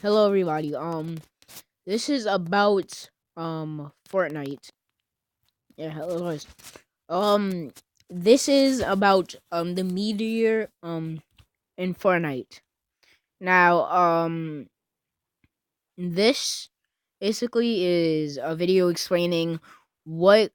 Hello everybody. This is about Fortnite. Yeah, hello guys. Um this is about the meteor in Fortnite. Now, this basically is a video explaining what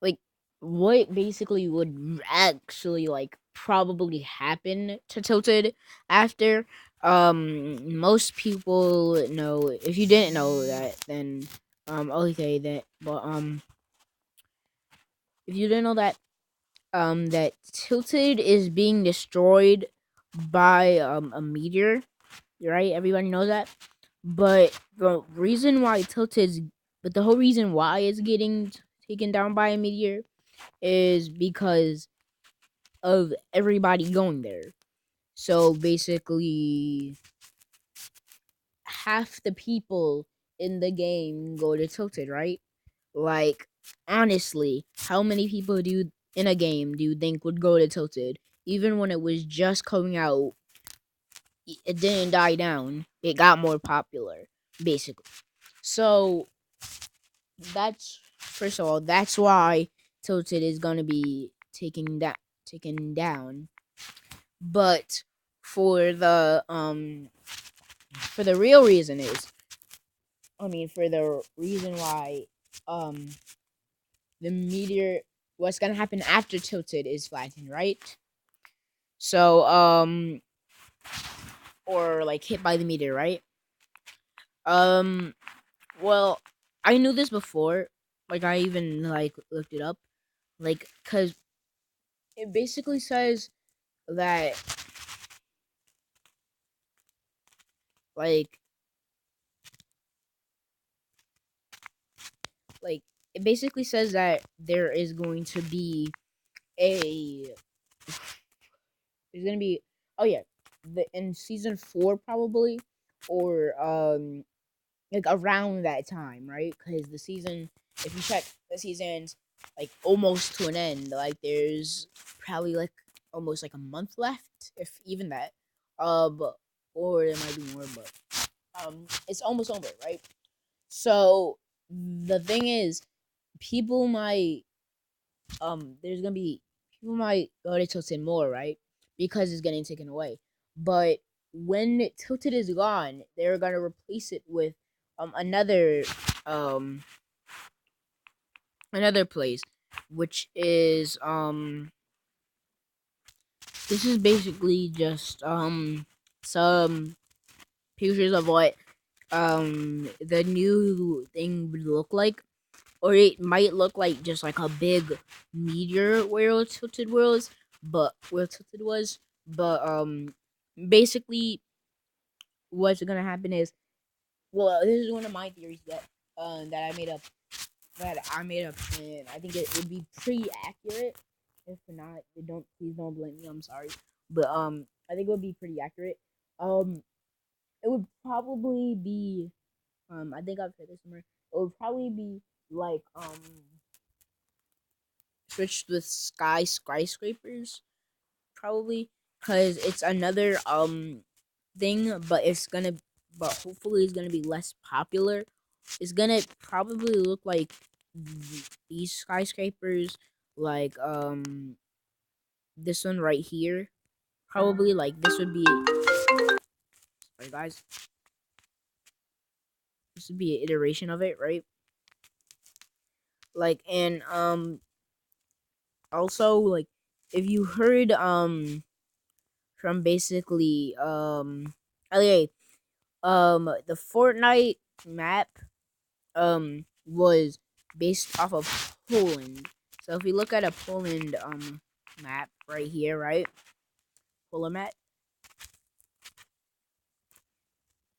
like what basically would actually probably happen to Tilted after. Most people know. If you didn't know that, then okay, that but if you didn't know that, that Tilted is being destroyed by a meteor, right? Everybody knows that. But the reason why Tilted's but the whole reason why it's getting taken down by a meteor is because of everybody going there. So basically, half the people in the game go to Tilted, right? Like, honestly, how many people in a game do you think would go to Tilted? Even when it was just coming out, it didn't die down. It got more popular, basically. So that's first of all, that's why Tilted is gonna be taken down. But for the real reason is, for the reason why um the meteor, what's gonna happen after Tilted is flattened, right? So or like hit by the meteor, right? Um well, I knew this before. Like, I even looked it up. Like, cuz it basically says that, like like it basically says that there is going to be a there's gonna be, oh yeah, in season 4 probably, or like around that time, right? Because the season, if you check, the season's like almost to an end. Like, there's probably like almost like a month left, if even that. But or it might be more, but it's almost over, right? So the thing is, people might there's gonna be people might go to Tilted more, right? Because it's getting taken away. But when Tilted is gone, they're gonna replace it with another um another place, which is this is basically just some pictures of what the new thing would look like, or it might look like just like a big meteor where Tilted was. But basically, what's gonna happen is, well, this is one of my theories that I made up, and I think it would be pretty accurate. If not, please don't blame me. I'm sorry, but I think it would be pretty accurate. Um, it would probably be, I think I've said this somewhere. It would probably be like switched with skyscrapers, probably, because it's another thing, but hopefully it's gonna be less popular. It's gonna probably look like these skyscrapers, like this one right here. Probably like this would be, sorry guys, this would be an iteration of it, right? Like, and also, like, if you heard from basically okay, the Fortnite map was based off of Poland. So if we look at a Poland map right here, right? Poland map,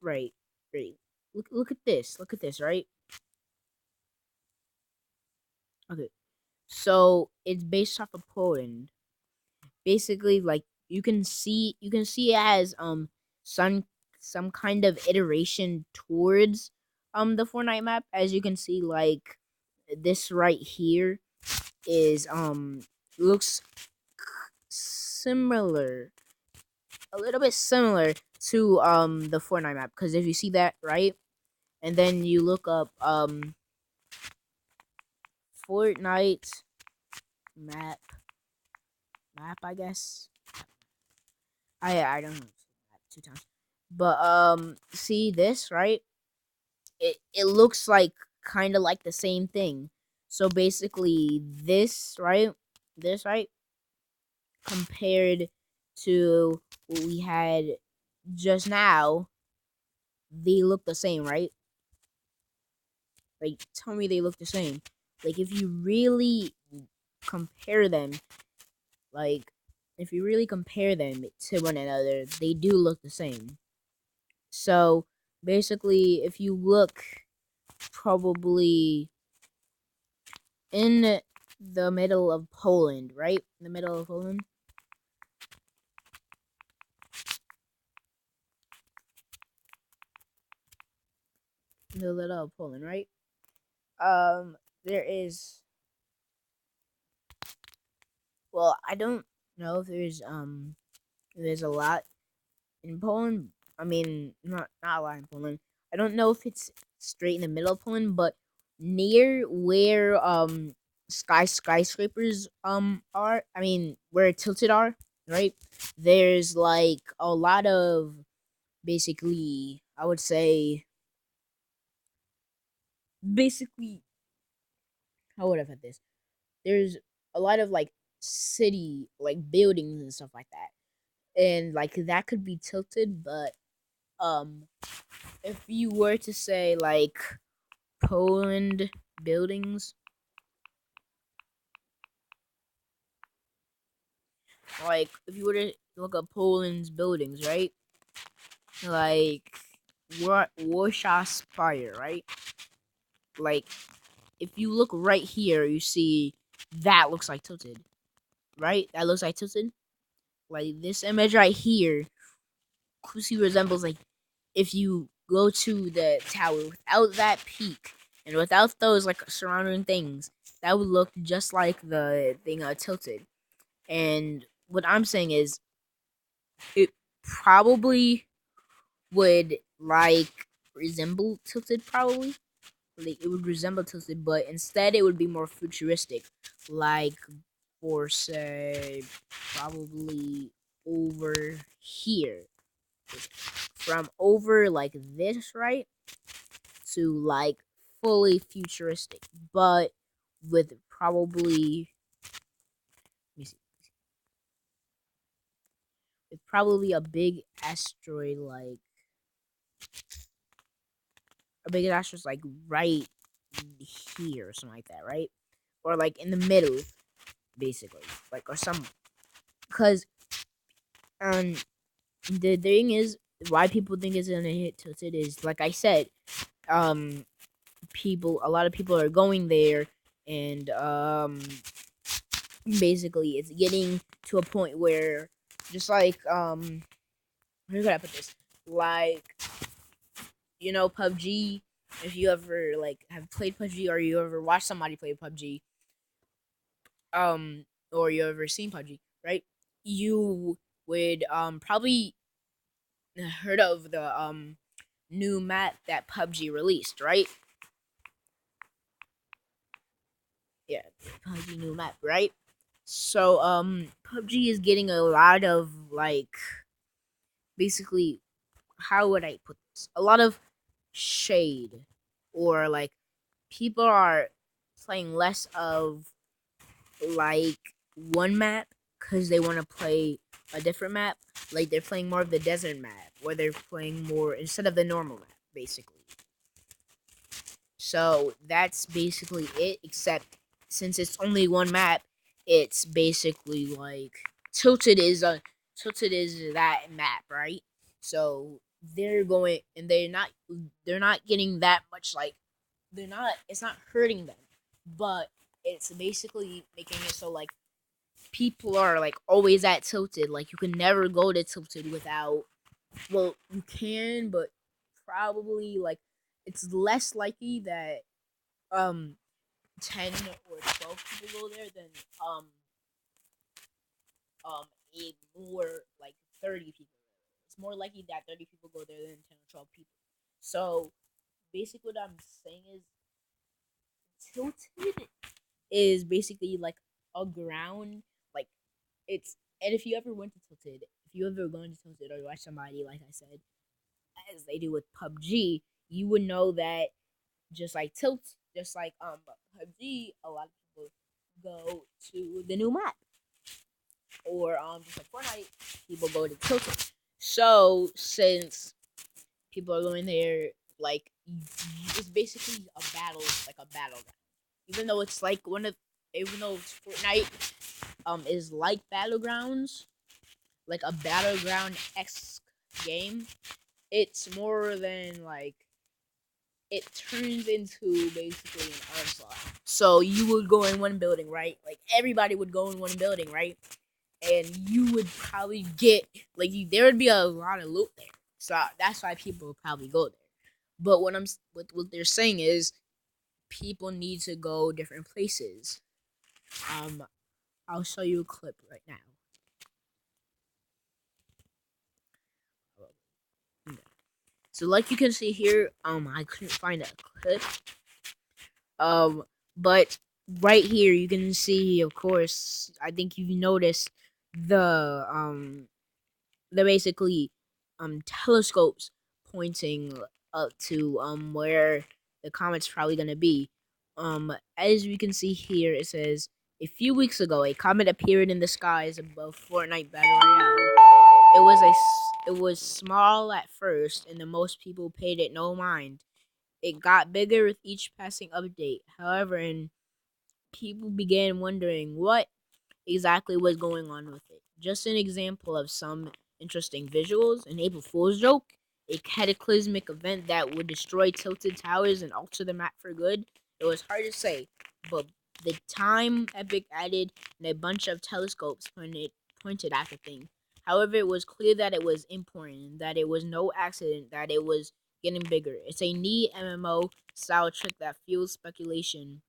right, right. Look at this. Look at this, right? Okay. So it's based off of Poland. Basically, like, you can see it as some some kind of iteration towards the Fortnite map. As you can see, like, this right here is looks similar, a little bit similar to the Fortnite map, because if you see that right, and then you look up Fortnite map I guess. I don't know two times. But see this, right? It looks like kind of like the same thing. So basically this, right? This, right? Compared to what we had just now, they look the same, right? Like, tell me they look the same. Like, if you really compare them, like, if you really compare them to one another, they do look the same. So, basically, if you look probably in the middle of Poland, right? In the middle of Poland. In the middle of Poland, right? There is. Well, I don't know if there's a lot in Poland. I mean, not a lot in Poland. I don't know if it's straight in the middle of Poland, but near where skyscrapers are. I mean, where tilted are, right? There's like a lot of, basically, I would say, basically, how would I put this? There's a lot of like city like buildings and stuff like that, and like that could be tilted, but um if you were to say like Poland buildings, like if you were to look up Poland's buildings, right? Like Warsaw Spire, right? Like if you look right here, you see that looks like tilted, right? That looks like tilted. Like this image right here closely resembles, like, if you go to the tower without that peak and without those like surrounding things, that would look just like the thing tilted. And what I'm saying is, it probably would like resemble tilted, probably. Like it would resemble tilted, but instead it would be more futuristic, like, for say, probably over here, from over like this, right, to like fully futuristic, but with probably, let me see, with probably a big asteroid, like a big asteroid, like right here or something like that, right, or like in the middle, basically, like, or some, because um the thing is, why people think it's gonna hit tilted is, like I said, um a lot of people are going there, and basically it's getting to a point where, just like, where could I put this, like, PUBG, if you ever like have played PUBG, or you ever watched somebody play PUBG, or you ever seen PUBG, right, you would probably heard of the new map that PUBG released, right? Yeah, PUBG new map, right? So PUBG is getting a lot of, like, basically, how would I put this? A lot of shade, or like people are playing less of like one map because they want to play a different map. Like they're playing more of the desert map, where they're playing more instead of the normal map, basically. So that's basically it. Except since it's only one map, it's basically like tilted is that map, right? So they're going, and they're not getting that much, like, they're not it's not hurting them, but it's basically making it so, like, people are like always at tilted. Like you can never go to tilted without, well, you can, but probably, like, it's less likely that um 10 or 12 people go there than um a more like 30 people. it's more likely that 30 people go there than 10 or 12 people. So basically, what I'm saying is tilted is basically like a ground, like it's. And if you ever went to tilted, if you ever gone to tilted or watch somebody, like I said, as they do with PUBG, you would know that just like tilt, just like PUBG, a lot of people go to the new map, or just like Fortnite, people go to tilted. So since people are going there, like it's basically a battle, like a battleground. Even though it's like even though Fortnite is like battlegrounds, like a battleground esque game, it's more than like it turns into basically an onslaught. So you would go in one building, right? Like everybody would go in one building, right? And you would probably get there would be a lot of loot there. So that's why people would probably go there. But what they're saying is people need to go different places. Um, I'll show you a clip right now. So like you can see here, I couldn't find a clip. Um, but right here you can see, of course, I think you've noticed the basically telescopes pointing up to where the comet's probably gonna be. As we can see here, it says a few weeks ago a comet appeared in the skies above Fortnite Battle Royale. It was small at first, and the most people paid it no mind. It got bigger with each passing update. However, and people began wondering what exactly was going on with it. Just an example of some interesting visuals, an April Fool's joke, a cataclysmic event that would destroy tilted towers and alter the map for good. It was hard to say, but the time Epic added and a bunch of telescopes pointed at the thing. However, it was clear that it was important, that it was no accident, that it was getting bigger. It's a neat MMO style trick that fuels speculation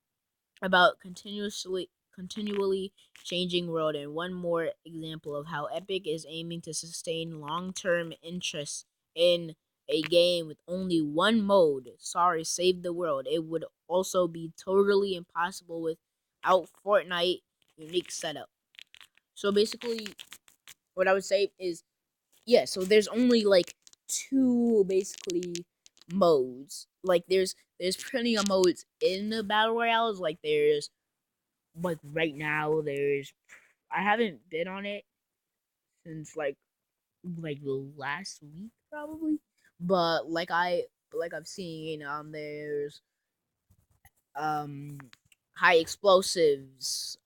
about continually changing world, and one more example of how Epic is aiming to sustain long-term interest in a game with only one mode. Sorry, save the world. It would also be totally impossible without Fortnite unique setup. So basically what I would say is, yeah, so there's only like two basically modes. Like there's plenty of modes in the battle royales. Like right now there's I haven't been on it since like the last week probably. But I've seen there's um high explosives,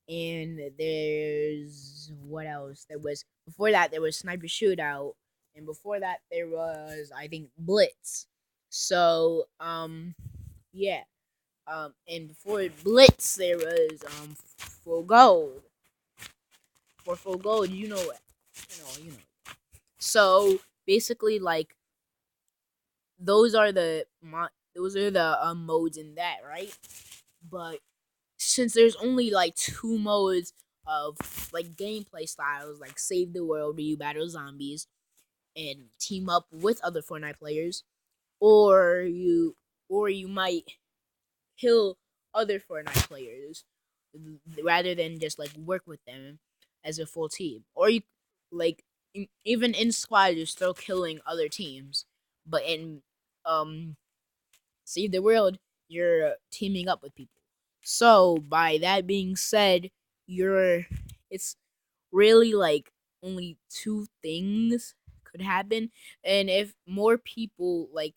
and there's what else? There was before that there was sniper shootout, and before that there was I think blitz. So yeah. And before Blitz, there was full gold. For full gold, you know it. You know. So basically, like those are the modes in that, right? But since there's only like two modes of like gameplay styles, like save the world where you battle zombies and team up with other Fortnite players, or you might kill other Fortnite players rather than just like work with them as a full team. Or you like even in squad you're still killing other teams, but in um Save the World you're teaming up with people. So by that being said, you're it's really like only two things could happen, and if more people like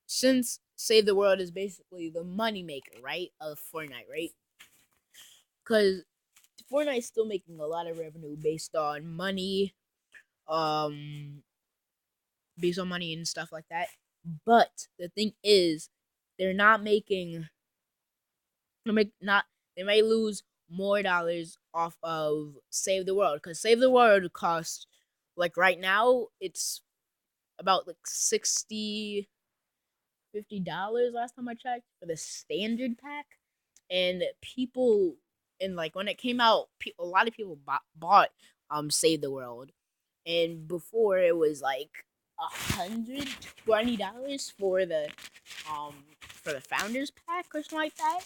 since Save the World is basically the money maker, right, of Fortnite, right? Because Fortnite's still making a lot of revenue um, based on money and stuff like that. But the thing is, they're not making, they make not, they may lose more dollars off of Save the World because Save the World costs like right now it's about like 60 $50 last time I checked for the standard pack, and people and like when it came out, a lot of people bought Save the World, and before it was like $120 for the founders pack or something like that,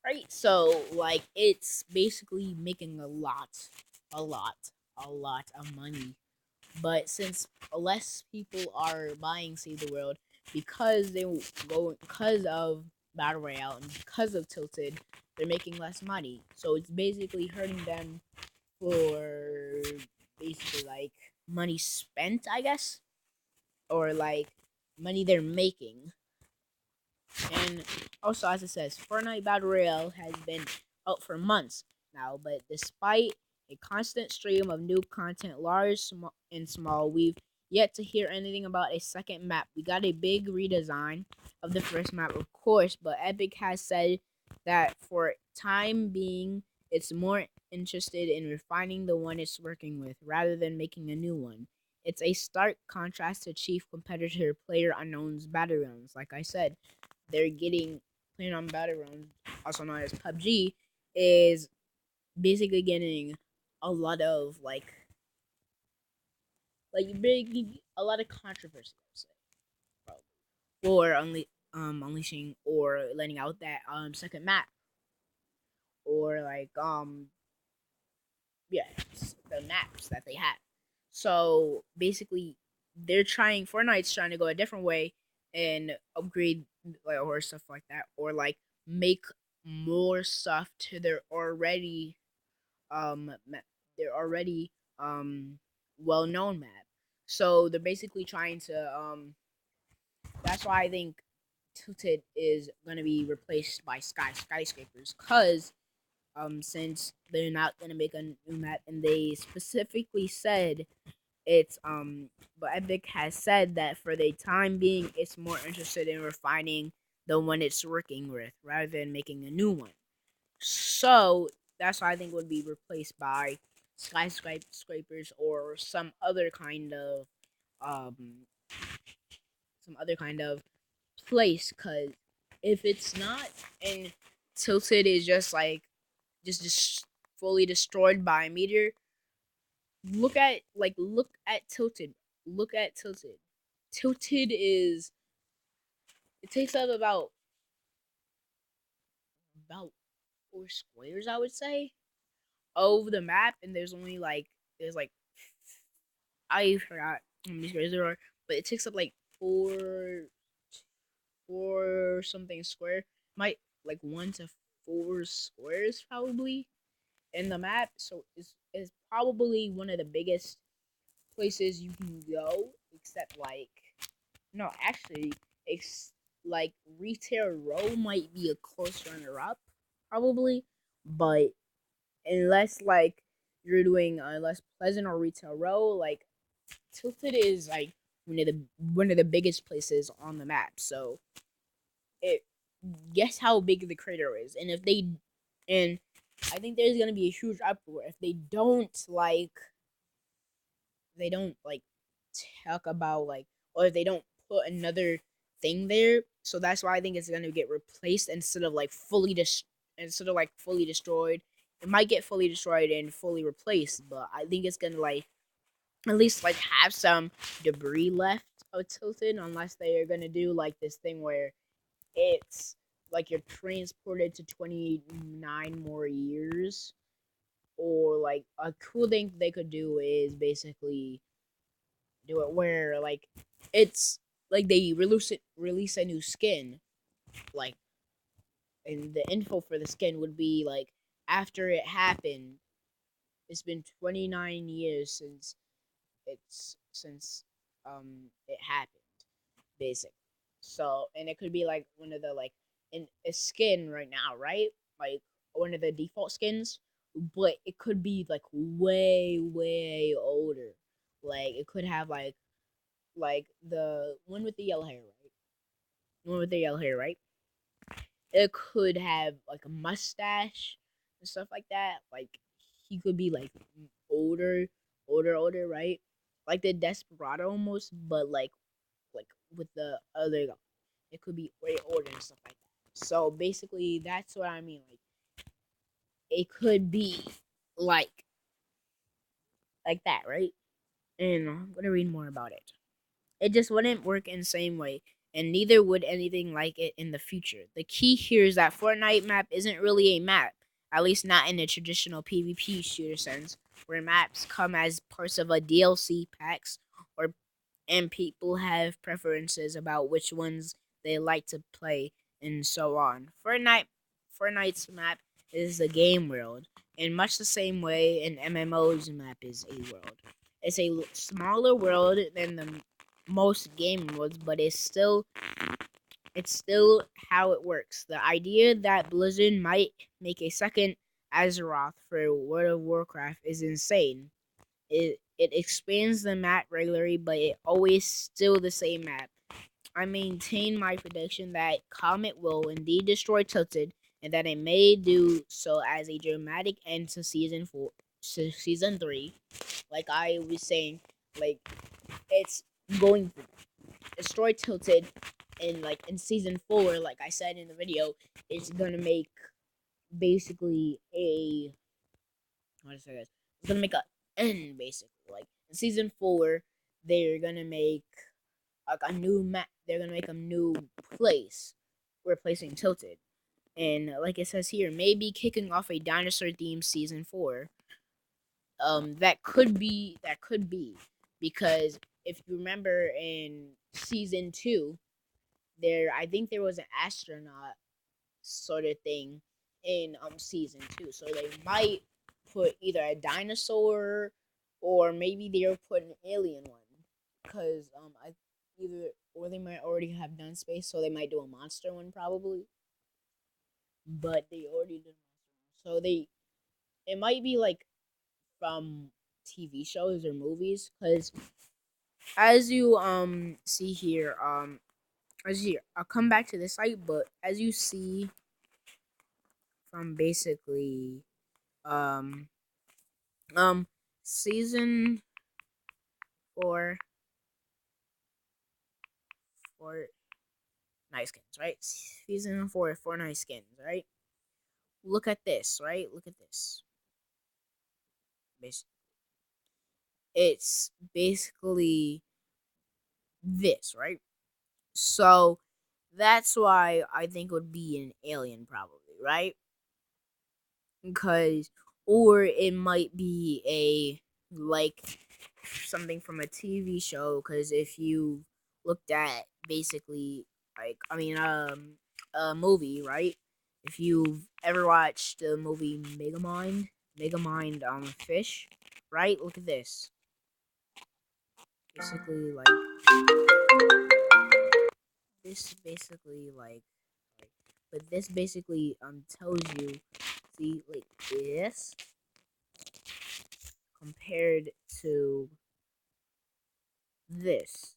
right? So like it's basically making a lot, a lot of money. But since less people are buying Save the World because they go because of Battle Royale and because of Tilted, they're making less money. So it's basically hurting them for basically like money spent, I guess, or like money they're making. And also, as it says, Fortnite Battle Royale has been out for months now, but despite a constant stream of new content, large and small, we've yet to hear anything about a second map. We got a big redesign of the first map, of course, but Epic has said that for time being, it's more interested in refining the one it's working with rather than making a new one. It's a stark contrast to chief competitor Player Unknown's Battlegrounds. Like I said, they're getting playing on Battlegrounds, also known as PUBG, is basically getting a lot of big a lot of controversy, I would say, probably, for unleashing or letting out that second map, or yeah, the maps that they have. So basically, Fortnite's trying to go a different way and upgrade like or stuff like that, or like make more stuff to their already well known map. So they're basically trying to that's why I think Tilted is gonna be replaced by skyscrapers, cause since they're not gonna make a new map and they specifically said it's but Epic has said that for the time being it's more interested in refining the one it's working with rather than making a new one. So that's why I think would be replaced by skyscrapers or um some other kind of place, cuz if it's not, and Tilted is just like just fully destroyed by a meteor, look at Tilted. Look at Tilted. Tilted is it takes up about 4 squares, I would say, of the map, and there's like I forgot how many squares there are, but it takes up like four something square, might like 1 to 4 squares probably in the map. So it's probably one of the biggest places you can go, except like no, actually, like Retail Row might be a close runner up, probably, but unless like you're doing unless Pleasant or Retail Row, like Tilted is like one of the biggest places on the map. So it guess how big the crater is, and I think there's gonna be a huge uproar if they don't like talk about like or if they don't put another thing there. So that's why I think it's gonna get replaced instead of like fully destroyed. It might get fully destroyed and fully replaced, but I think it's gonna like at least like have some debris left of Tilted, unless they are gonna do like this thing where it's like you're transported to 29 more years, or like a cool thing they could do is basically do it where like it's like they release a new skin, like, and the info for the skin would be like after it happened, it's been 29 years since it happened, basically. So, and it could be like one of the like in a skin right now, right? Like one of the default skins, but it could be like way older. Like it could have like the one with the yellow hair, right? The one with the yellow hair, right? It could have like a mustache and stuff like that. Like he could be like older, older, right? Like the Desperado almost, but like with the other, it could be way older and stuff like that. So basically, that's what I mean. Like it could be like like that, right? and I'm gonna read more about it. It just wouldn't work in the same way, and neither would anything like it in the future. The key here is that Fortnite map isn't really a map, at least not in the traditional PvP shooter sense, where maps come as parts of a DLC packs or and people have preferences about which ones they like to play and so on. Fortnite's map is the game world, in much the same way an MMO's map is a world. It's a smaller world than the most game worlds, but it's still how it works. The idea that Blizzard might make a second Azeroth for World of Warcraft is insane. It expands the map regularly, but it always still the same map. I maintain my prediction that Comet will indeed destroy Tilted, and that it may do so as a dramatic end to season 3. Like I was saying, like it's going to destroy Tilted, and like in season 4, like I said in the video, it's gonna make basically a how to say this. It's gonna make a end basically. Like in season 4, they're gonna make like a new map. They're gonna make a new place replacing Tilted. And like it says here, maybe kicking off a dinosaur themed season 4. That could be because if you remember in season 2, I think there was an astronaut sort of thing in season 2. So they might put either a dinosaur or maybe they'll put an alien one because I either or they might already have done space, so they might do a monster one probably. But they already did monster one. So it might be like from TV shows or movies because as you see here I'll come back to this site, but as you see from basically um season 4 for nice skins, right? Season 4 for nice skins, right? Look at this, right? Look at this. It's basically this, right? So that's why I think it would be an alien probably, right? Because or it might be a like something from a TV show because if you looked at basically like a movie, right? If you've ever watched the movie Megamind Fish, right? Look at this. Basically like this basically like but this basically tells you see like this compared to this.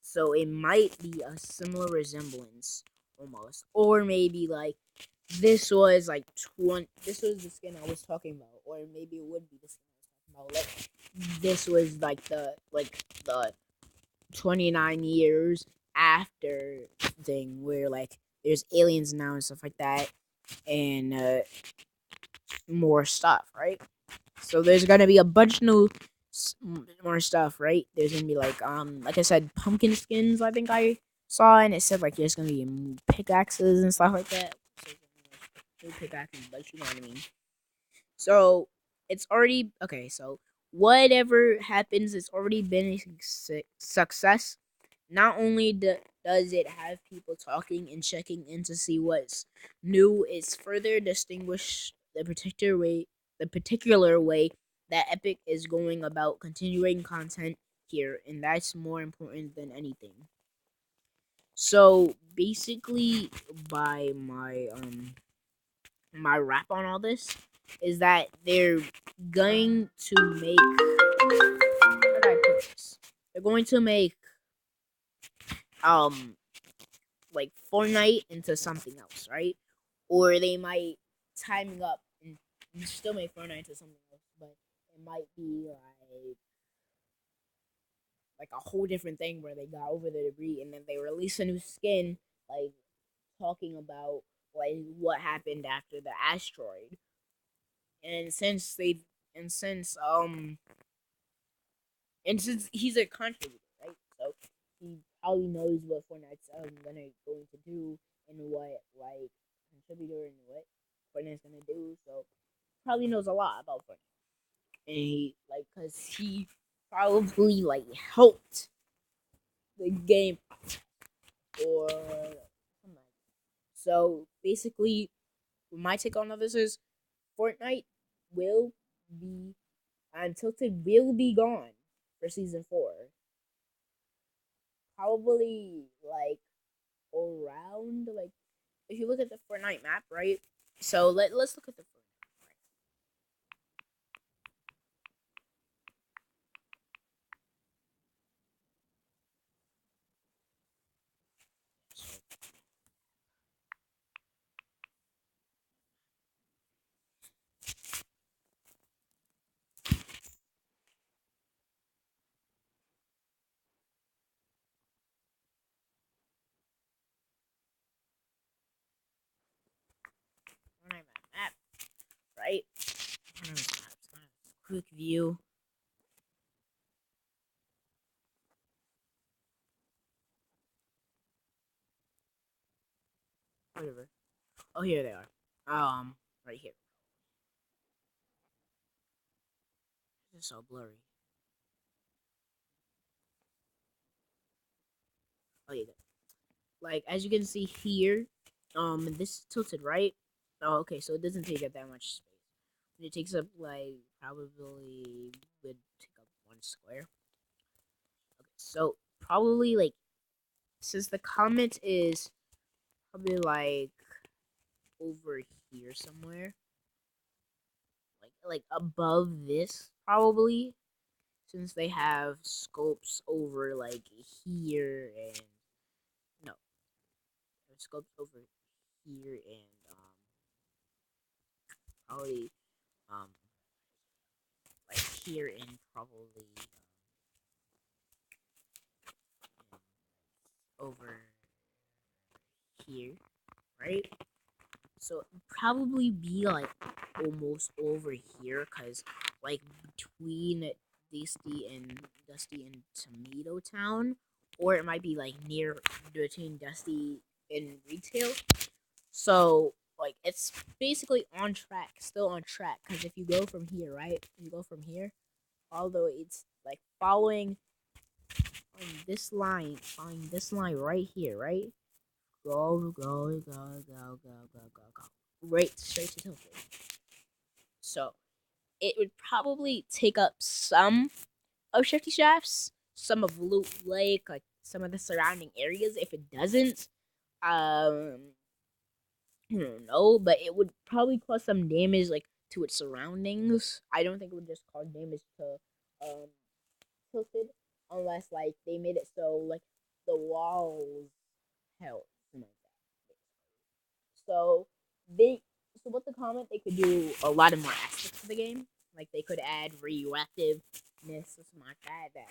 So it might be a similar resemblance almost. Or maybe like this was like 20 this was the skin I was talking about. Or maybe it would be the skin I was talking about. Like this was like the 29 years after thing where like there's aliens now and stuff like that and more stuff, right? So there's gonna be a bunch of new more stuff, right? There's gonna be like I said, pumpkin skins. I think I saw, and it said like there's gonna be pickaxes and stuff like that. So new pickaxes, but you know what I mean. So it's already okay. So whatever happens, it's already been a success. Not only does it have people talking and checking in to see what's new, it's further distinguished the particular way that Epic is going about continuing content here, and that's more important than anything. So basically, by my wrap on all this is that they're going to make. How did I put this? They're going to make um like Fortnite into something else, right? Or they might timing up and still make Fortnite into something else, but it might be like a whole different thing where they got over the debris and then they release a new skin, like talking about like what happened after the asteroid. And since And since he's a contributor, right? So he probably knows what Fortnite's going to do and what like contributor and what Fortnite's gonna do. So probably knows a lot about Fortnite, and he like because he probably like helped the game or something. So basically, my take on all this is Fortnite will be Tilted will be gone for season 4. Probably like around like if you look at the Fortnite map, right? So let's look at the Fortnite. Fortnite map, right? Quick view. Whatever. Oh, here they are. Right here. This is so blurry. Oh yeah. Like as you can see here, this is tilted, right? Oh, okay. So it doesn't take up that much space. It takes up like probably would take up 1 square. Okay, so probably like since the comment is probably like over here somewhere, like above this probably, since they have scopes over like here and no, scopes over here and probably um like here and probably over here, right? So it'd probably be like almost over here, cause like between Dusty and Tomato Town, or it might be like near between Dusty and Retail. So like it's basically on track, still on track. Cause if you go from here, right? You go from here, although it's like following this line right here, right? Go. Right straight to Tokyo. So it would probably take up some of Shifty Shafts, some of Loot Lake, like some of the surrounding areas. If it doesn't, um, I don't know, but it would probably cause some damage, like to its surroundings. I don't think it would just cause damage to Tilted, unless like they made it so like the walls held, something like that. So they so what the comment they could do a lot of more aspects of the game. Like they could add radioactiveness or something like that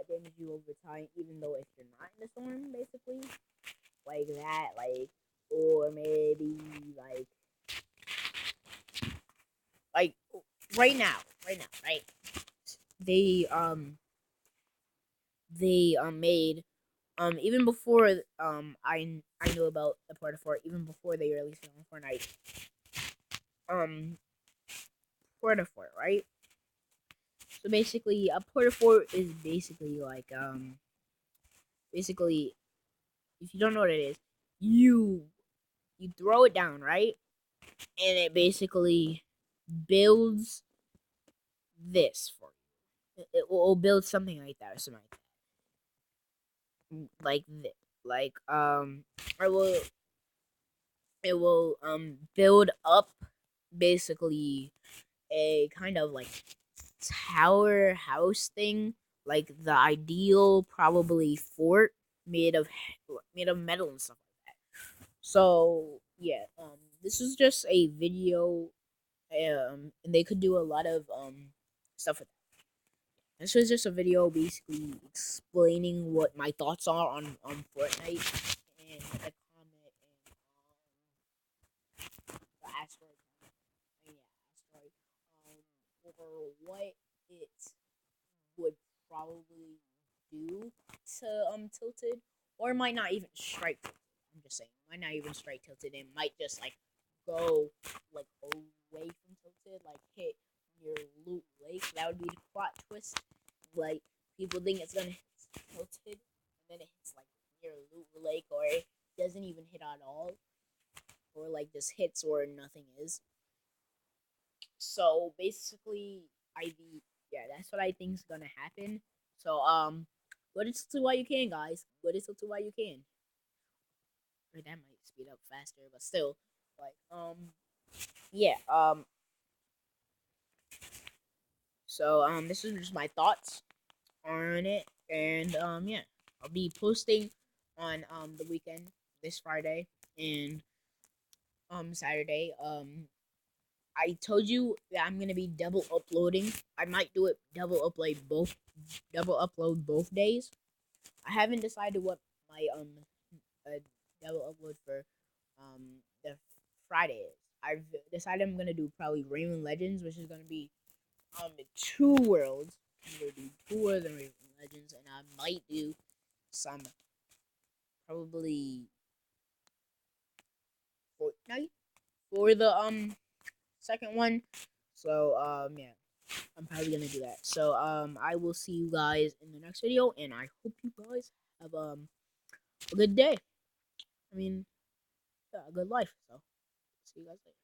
damage you over time, even though if you're not in the storm, basically. Like that, like or maybe like right? They made even before I knew about the Porta Fort, even before they released it on Fortnite. Um Porta Fort, right? So basically a Porta Fort is basically if you don't know what it is, you you throw it down, right? And it basically builds this for you. It will build something like that or something like that. Like I will it will build up basically a kind of like tower house thing, like the ideal probably fort made of metal and stuff like that. So yeah, this is just a video, and they could do a lot of stuff with that. This was just a video basically explaining what my thoughts are on Fortnite and the comment and the asteroid, yeah, asteroid, or what it would probably do to tilted, or it might not even strike tilted. I'm just saying, it might not even strike tilted. It might just like go like away from tilted, like hit near Loot Lake. That would be the plot twist. Like people think it's gonna hit tilted, and then it hits like near Loot Lake, or it doesn't even hit at all, or like just hits where nothing is. So basically, yeah, that's what I think is gonna happen. So go to while you can, guys. Go to while you can. Or that might speed up faster, but still, like yeah. So this is just my thoughts on it, and yeah, I'll be posting on the weekend this Friday and Saturday. I told you that I'm gonna be double uploading. I might do it double upload both days. I haven't decided what my uh, double upload for the Friday is. I've decided I'm gonna do probably Raymond Legends, which is gonna be the two worlds. I'm gonna do two worlds and Raymond Legends, and I might do some probably Fortnite for the second one. So yeah, I'm probably gonna do that. So I will see you guys in the next video, and I hope you guys have a good day. I mean, yeah, a good life. So see you guys later.